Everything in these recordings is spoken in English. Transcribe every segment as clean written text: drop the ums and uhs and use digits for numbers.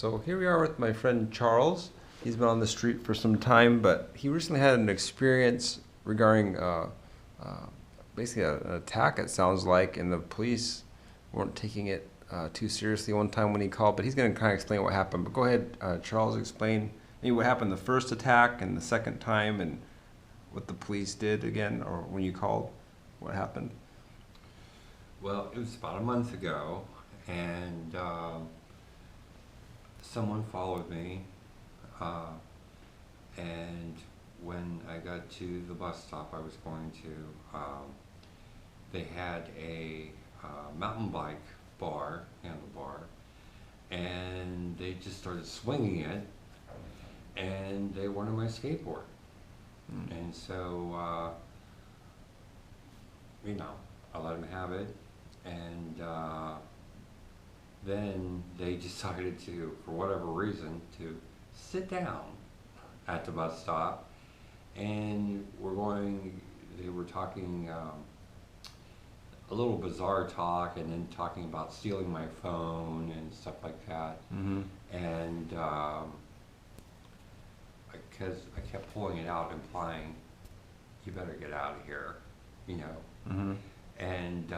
So here we are with my friend Charles. He's been on the street for some time, but he recently had an experience regarding uh, basically an attack, it sounds like, and the police weren't taking it too seriously one time when he called, but he's going to kind of explain what happened. But go ahead, Charles, explain maybe what happened the first attack and the second time and what the police did again, or when you called, what happened. Well, it was about a month ago, and someone followed me, uh, and when I got to the bus stop I was going to, they had a mountain bike bar, handlebar, and they just started swinging it, and they wanted my skateboard. And so, I let them have it, and then they decided to, for whatever reason, to sit down at the bus stop, and they were talking a little bizarre talk, and then talking about stealing my phone and stuff like that. Mm-hmm. And because I kept pulling it out, implying, you better get out of here, you know. Mm-hmm. And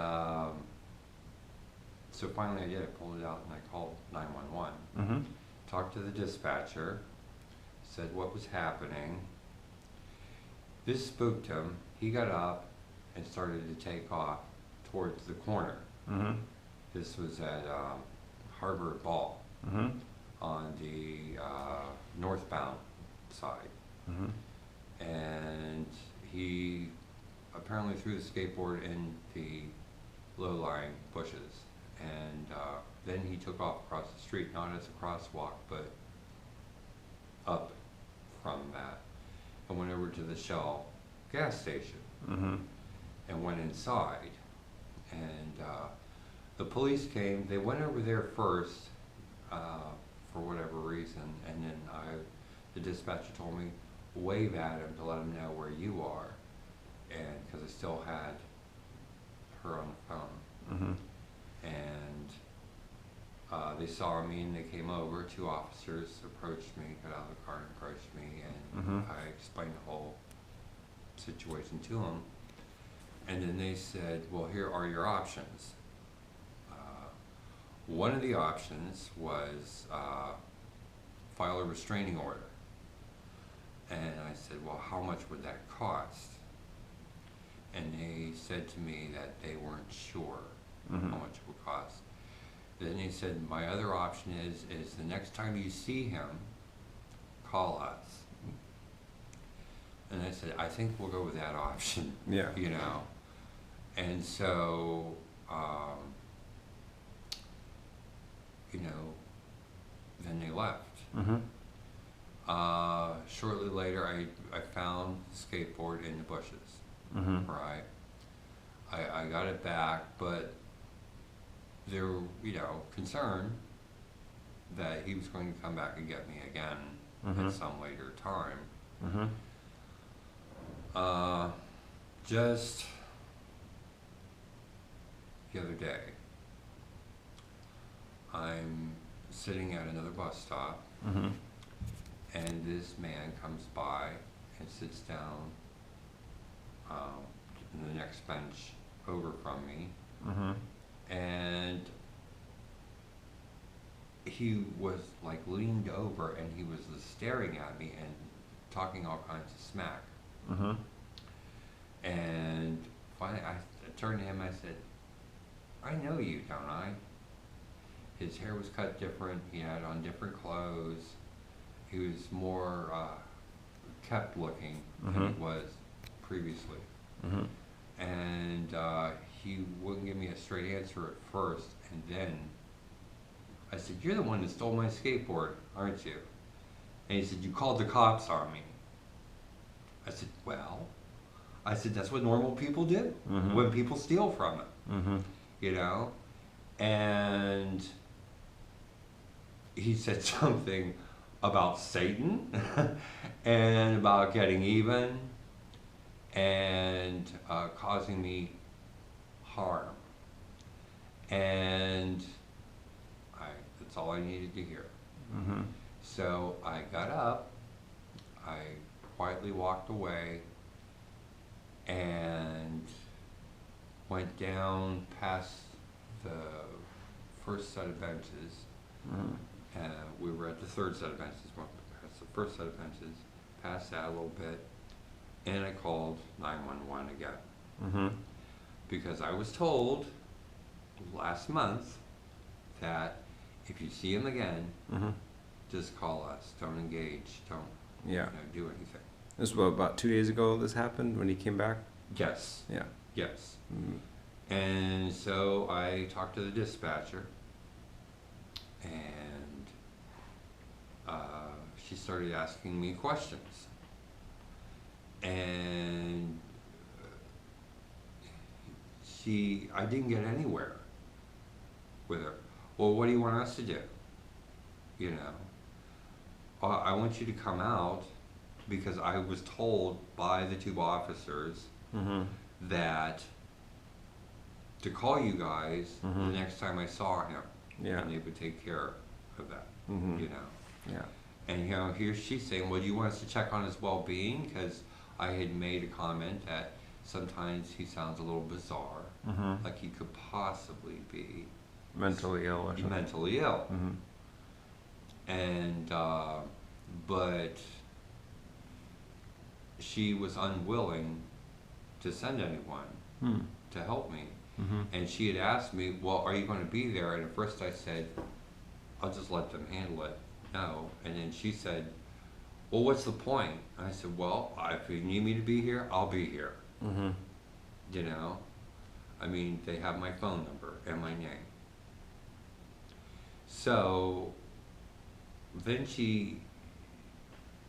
so finally I did. I pulled it out and I called 911. Mm-hmm. Talked to the dispatcher, said what was happening. This spooked him. He got up and started to take off towards the corner. Mm-hmm. This was at Harbor Ball Mm-hmm. on the northbound side. Mm-hmm. And he apparently threw the skateboard in the low-lying bushes, and then he took off across the street, not as a crosswalk, but up from that, and went over to the Shell gas station. Mm-hmm. And went inside, and the police came. They went over there first for whatever reason, and then the dispatcher told me, wave at him to let him know where you are, and because I still had her on the phone. Mm-hmm. And they saw me and they came over. Two officers approached me, got out of the car and approached me, and Mm-hmm. I explained the whole situation to them. And then they said, well, here are your options. One of the options was file a restraining order. And I said, well, how much would that cost? And they said to me that they weren't sure Mm-hmm. how much it would cost. Then they said, my other option is the next time you see him, call us. And I said, I think we'll go with that option. Yeah. You know. And so, then they left. Mm-hmm. Shortly later, I found the skateboard in the bushes. Mm-hmm. Right. I got it back, but they were, concerned that he was going to come back and get me again Mm-hmm. at some later time. Mm-hmm. Just the other day, I'm sitting at another bus stop, Mm-hmm. and this man comes by and sits down in the next bench over from me, Mm-hmm. and he was like leaned over and he was staring at me and talking all kinds of smack. Mm-hmm. And finally I turned to him and I said, I know you, don't I? His hair was cut different, he had on different clothes, he was more kept looking than Mhm. he was previously. Mm-hmm. And he wouldn't give me a straight answer at first, and then I said, you're the one that stole my skateboard, aren't you? And he said, you called the cops on me. I said, well, that's what normal people do Mhm. when people steal from it, Mm-hmm. And he said something about Satan and about getting even and causing me harm. And that's all I needed to hear. Mm-hmm. So I got up, I quietly walked away, and went down past the first set of benches. Mm-hmm. We were at the third set of benches, went past the first set of benches, past that a little bit, and I called 911 again. Mm-hmm. Because I was told last month that if you see him again, Mm-hmm. just call us. Don't engage. Don't Yeah. do anything. This was about 2 days ago this happened when he came back? Yes. Yeah. Yes. Mm-hmm. And so I talked to the dispatcher, and she started asking me questions. And I didn't get anywhere with her. Well, what do you want us to do? You know, I want you to come out because I was told by the two officers Mm-hmm. that to call you guys Mhm. the next time I saw him, Yeah. and they would take care of that. Mhm. You know, Yeah. and here she's saying, well, do you want us to check on his well-being? Because I had made a comment that sometimes he sounds a little bizarre, Mm-hmm. like he could possibly be Mentally ill or something. mentally ill. Mm-hmm. And but she was unwilling to send anyone Hmm. to help me. Mm-hmm. And she had asked me, well, are you going to be there? And at first I said, I'll just let them handle it. No. And then she said, well, what's the point? And I said, well, if you need me to be here, I'll be here. Mm-hmm. You know? I mean, they have my phone number and my name. So then she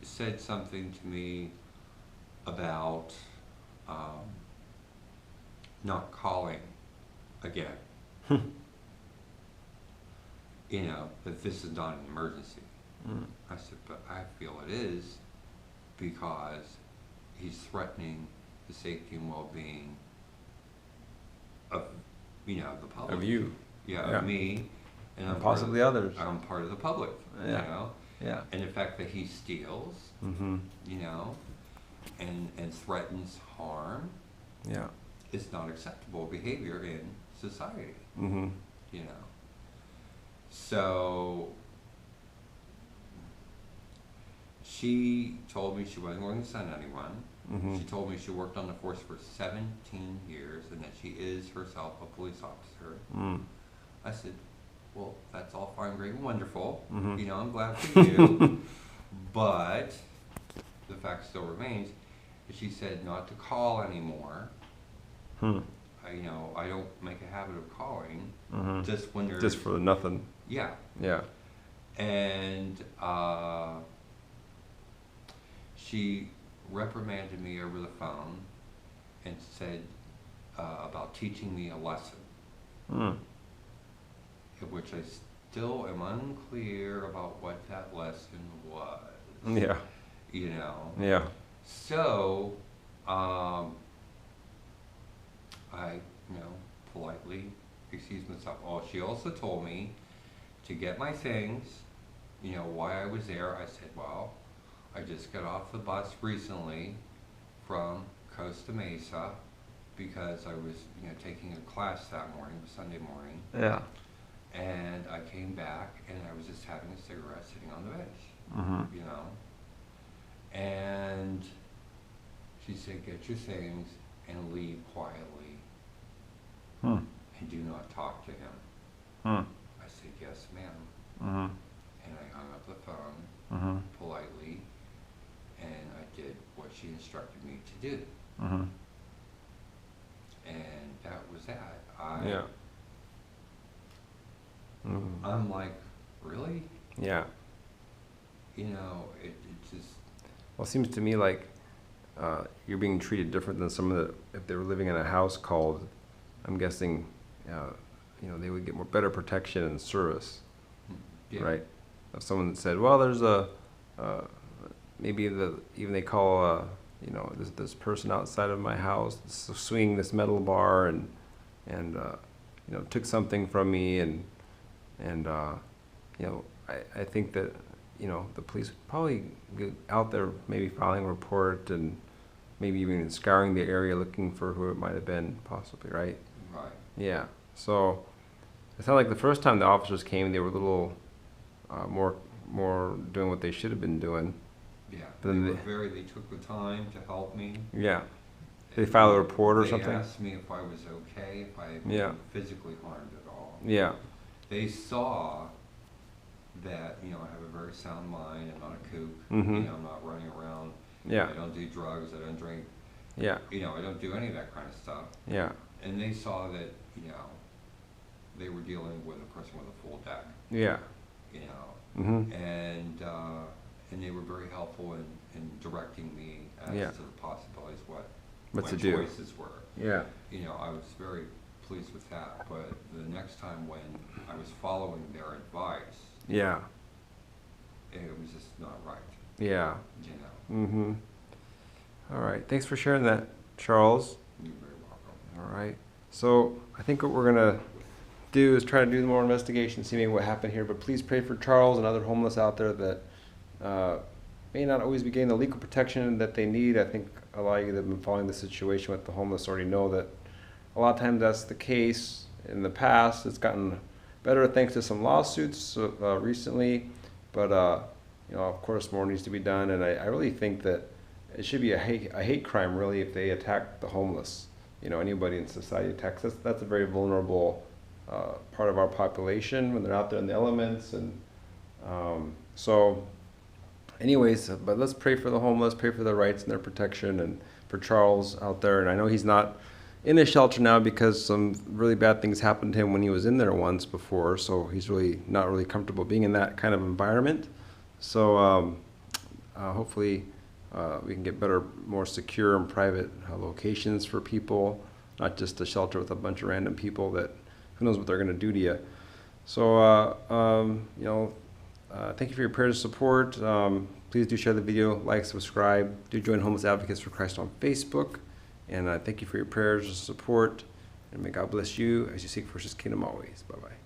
said something to me about not calling again. You know, that this is not an emergency. Mm. I said, but I feel it is because he's threatening the safety and well-being of, the public. Of you. Yeah, Yeah. of me. And And possibly others. I'm part of the public, Yeah. Yeah. And the fact that he steals, Mm-hmm. And threatens harm Yeah. is not acceptable behavior in society, Mm-hmm. So she told me she wasn't going to send anyone. Mm-hmm. She told me she worked on the force for 17 years and that she is herself a police officer. Mm. I said, well, that's all fine, great, and wonderful. Mhm. I'm glad for you. But the fact still remains that she said not to call anymore. Hmm. I don't make a habit of calling, Mm-hmm. just when there's... Just for nothing. Yeah. Yeah. And she reprimanded me over the phone and said about teaching me a lesson, Mm. of which I still am unclear about what that lesson was. Yeah. Yeah. So, I, politely excused myself. Oh, she also told me to get my things, why I was there. I said, well, I just got off the bus recently from Costa Mesa because I was, taking a class that morning, it was Sunday morning. Yeah. And I came back and I was just having a cigarette sitting on the bench, Mm-hmm. And she said, get your things and leave quietly Hmm. and do not talk to him. Hmm. I said, yes, ma'am. Mm-hmm. And I hung up the phone Mm-hmm. politely and I did what she instructed me to do. Mm-hmm. And that was that. Yeah. Mm-hmm. I'm like, really? Yeah. It just... Well, it seems to me like you're being treated different than some of the, if they were living in a house called, I'm guessing, they would get better protection and service, Yeah. right? If someone said, well, there's maybe even they call, this person outside of my house swinging this metal bar and took something from me and you know, I think that, you know, the police would probably get out there, maybe filing a report and maybe even scouring the area looking for who it might have been, possibly, right? Right. Yeah. So it sounded like the first time the officers came, they were a little more doing what they should have been doing. Yeah, But then they took the time to help me. yeah. Did they file a report or something? They asked me if I was okay, if I had Yeah. been physically harmed at all. Yeah. They saw that, you know, I have a very sound mind, I'm not a kook, Mhm. you know, I'm not running around. Yeah. I don't do drugs, I don't drink, Yeah. you know, I don't do any of that kind of stuff. Yeah. And they saw that, you know, they were dealing with a person with a full deck, Yeah. you know. Mhm. And they were very helpful in directing me as Yeah. to the possibilities, what What my to do. choices were. Yeah. You know, I was very pleased with that, but the next time when I was following their advice, Yeah. it was just not right, Yeah. you know. Mm-hmm. All right. Thanks for sharing that, Charles. You're very welcome. All right. So I think what we're gonna do is try to do more investigation, see maybe what happened here. But please pray for Charles and other homeless out there that may not always be getting the legal protection that they need. I think a lot of you that have been following the situation with the homeless already know that a lot of times that's the case. In the past, it's gotten better thanks to some lawsuits recently. But you know, of course, more needs to be done. And I really think that it should be a hate crime, really, if they attack the homeless. You know, anybody in society attacks us. That's a very vulnerable part of our population when they're out there in the elements. And so anyways, but let's pray for the homeless, pray for their rights and their protection, and for Charles out there. And I know he's not in a shelter now because some really bad things happened to him when he was in there once before, so he's really not really comfortable being in that kind of environment. So hopefully we can get better, more secure and private locations for people, not just a shelter with a bunch of random people that who knows what they're going to do to you. So you know, thank you for your prayers and support. Please do share the video, like, subscribe. Do join Homeless Advocates for Christ on Facebook. And thank you for your prayers and support. And may God bless you as you seek first His kingdom always. Bye-bye.